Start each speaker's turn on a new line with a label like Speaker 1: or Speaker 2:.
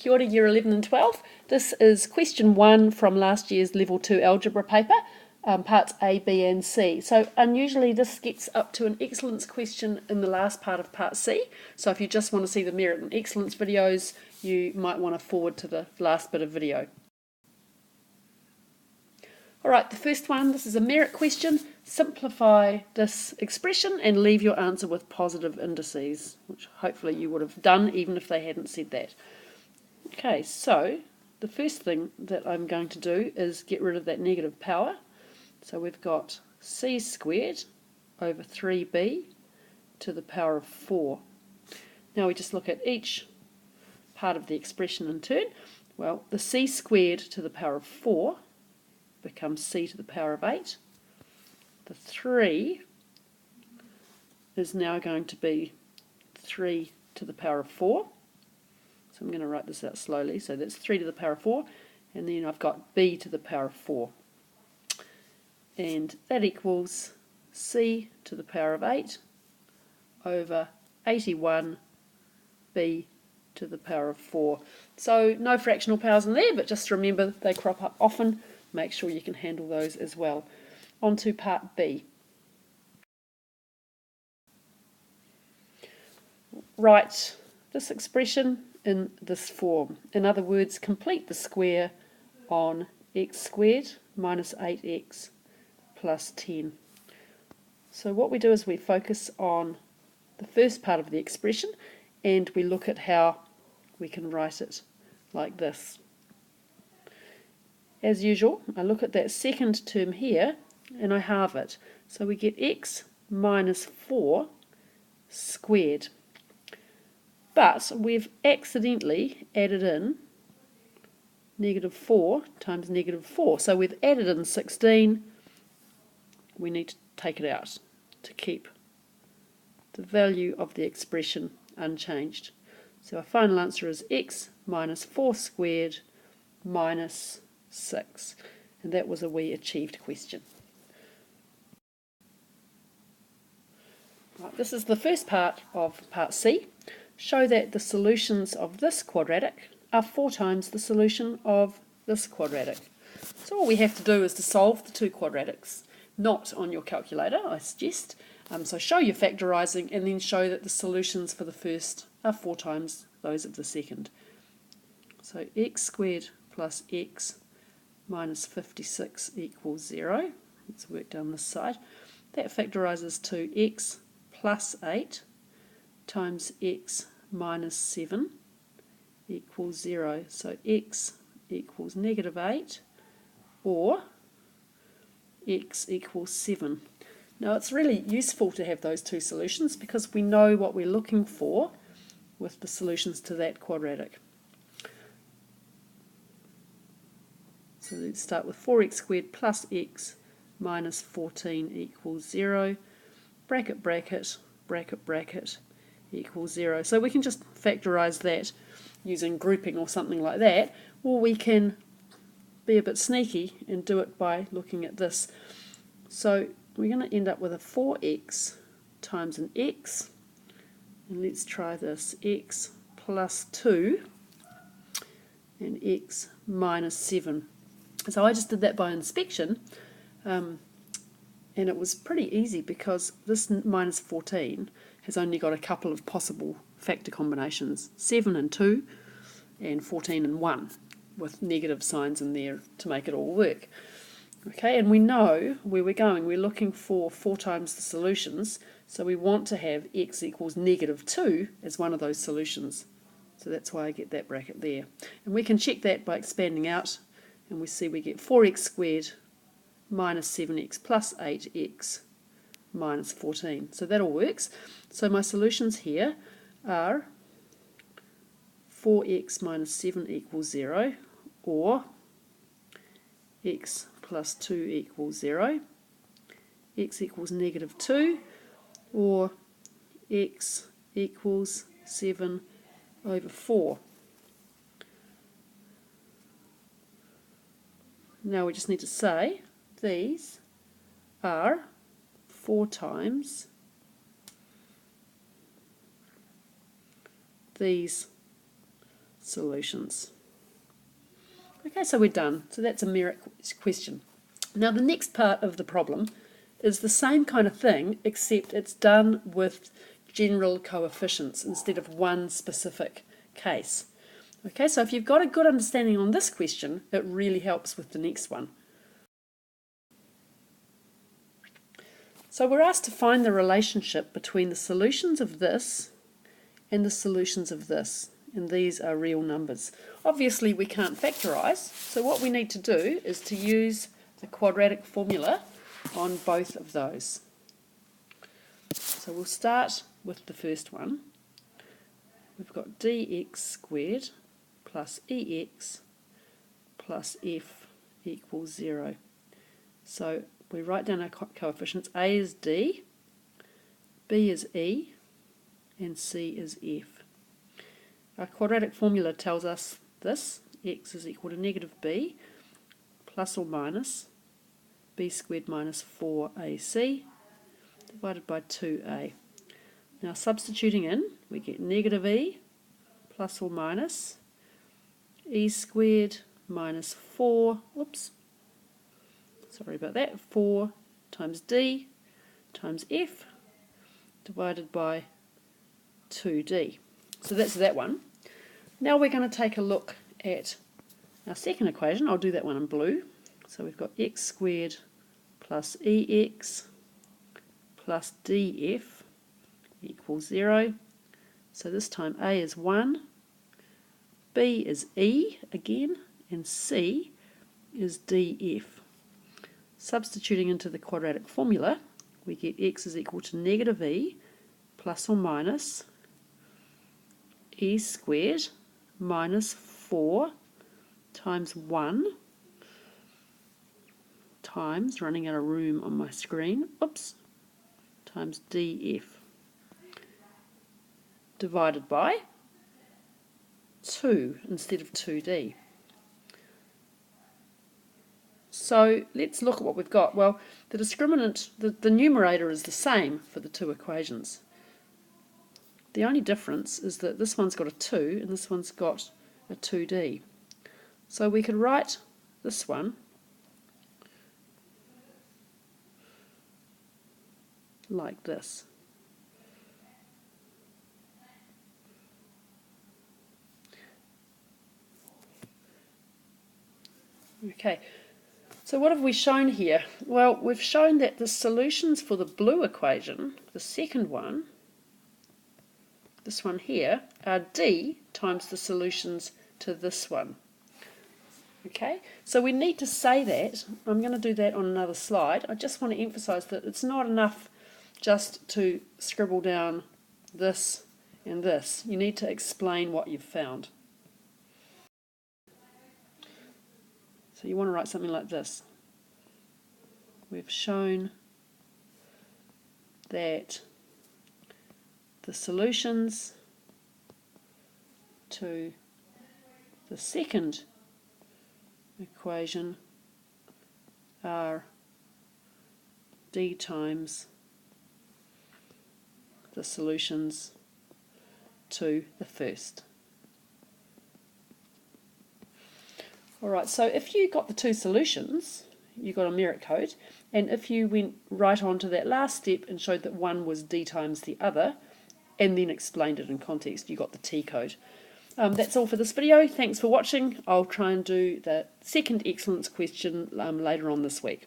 Speaker 1: Kia ora, Year 11 and 12. This is question 1 from last year's Level 2 Algebra paper, parts A, B and C. So unusually this gets up to an excellence question in the last part of part C. So if you just want to see the merit and excellence videos, you might want to forward to the last bit of video. Alright, the first one, this is a merit question. Simplify this expression and leave your answer with positive indices, which hopefully you would have done even if they hadn't said that. Okay, so the first thing that I'm going to do is get rid of that negative power. So we've got c squared over 3b to the power of 4. Now we just look at each part of the expression in turn. Well, the c squared to the power of 4 becomes c to the power of 8. The 3 is now going to be 3 to the power of 4. So I'm going to write this out slowly. So that's 3 to the power of 4, and then I've got b to the power of 4. And that equals c to the power of 8 over 81 b to the power of 4. So no fractional powers in there, but just remember they crop up often. Make sure you can handle those as well. On to part B. Write this expression in this form. In other words, complete the square on x squared minus 8x plus 10. So what we do is we focus on the first part of the expression and we look at how we can write it like this. As usual, I look at that second term here and I halve it. So we get x minus 4 squared. But we've accidentally added in negative 4 times negative 4. So we've added in 16. We need to take it out to keep the value of the expression unchanged. So our final answer is x minus 4 squared minus 6. And that was a we achieved question. Right, this is the first part of part C. Show that the solutions of this quadratic are 4 times the solution of this quadratic. So all we have to do is to solve the two quadratics, not on your calculator, I suggest. So show your factorising and then show that the solutions for the first are 4 times those of the second. So x squared plus x minus 56 equals 0. Let's work down this side. That factorises to x plus 8 times x minus 7 equals 0. So x equals negative 8 or x equals 7. Now it's really useful to have those two solutions because we know what we're looking for with the solutions to that quadratic. So let's start with 4x squared plus x minus 14 equals 0. Bracket, bracket, bracket, bracket equals 0. So we can just factorise that using grouping or something like that, or we can be a bit sneaky and do it by looking at this. So we're going to end up with a 4x times an x, and let's try this, x plus 2 and x minus 7. So I just did that by inspection, and it was pretty easy because this minus 14 has only got a couple of possible factor combinations, 7 and 2 and 14 and 1, with negative signs in there to make it all work. Okay, and we know where we're going. We're looking for 4 times the solutions, so we want to have x equals negative 2 as one of those solutions. So that's why I get that bracket there. And we can check that by expanding out, and we see we get 4x squared minus 7x plus 8x minus 14. So that all works. So my solutions here are 4x minus 7 equals 0, or x plus 2 equals 0, x equals negative 2, or x equals 7 over 4. Now we just need to say these are 4 times these solutions. Okay, so we're done. So that's a merit question. Now the next part of the problem is the same kind of thing, except it's done with general coefficients instead of one specific case. Okay, so if you've got a good understanding on this question, it really helps with the next one. So we're asked to find the relationship between the solutions of this and the solutions of this, and these are real numbers. Obviously we can't factorise, so what we need to do is to use the quadratic formula on both of those. So we'll start with the first one. We've got dx squared plus ex plus f equals 0. So we write down our coefficients. A is d, b is e, and c is f. Our quadratic formula tells us this: x is equal to negative b plus or minus b squared minus 4ac divided by 2a. Now substituting in, we get negative e plus or minus e squared minus 4, sorry about that, 4 times d times f divided by 2d. So that's that one. Now we're going to take a look at our second equation. I'll do that one in blue. So we've got x squared plus ex plus df equals 0. So this time a is 1, b is e again, and c is df. Substituting into the quadratic formula, we get x is equal to negative e plus or minus e squared minus 4 times 1 times, running out of room on my screen, times df divided by 2 instead of 2d. So let's look at what we've got. Well, the discriminant, the numerator is the same for the two equations. The only difference is that this one's got a 2 and this one's got a 2d. So we could write this one like this. Okay, so what have we shown here? Well, we've shown that the solutions for the blue equation, the second one, this one here, are d times the solutions to this one. Okay, so we need to say that. I'm going to do that on another slide. I just want to emphasize that it's not enough just to scribble down this and this. You need to explain what you've found. So you want to write something like this. We've shown that the solutions to the second equation are d times the solutions to the first. Alright, so if you got the two solutions, you got a merit code, and if you went right on to that last step and showed that one was d times the other, and then explained it in context, you got the T code. That's all for this video. Thanks for watching. I'll try and do the second excellence question later on this week.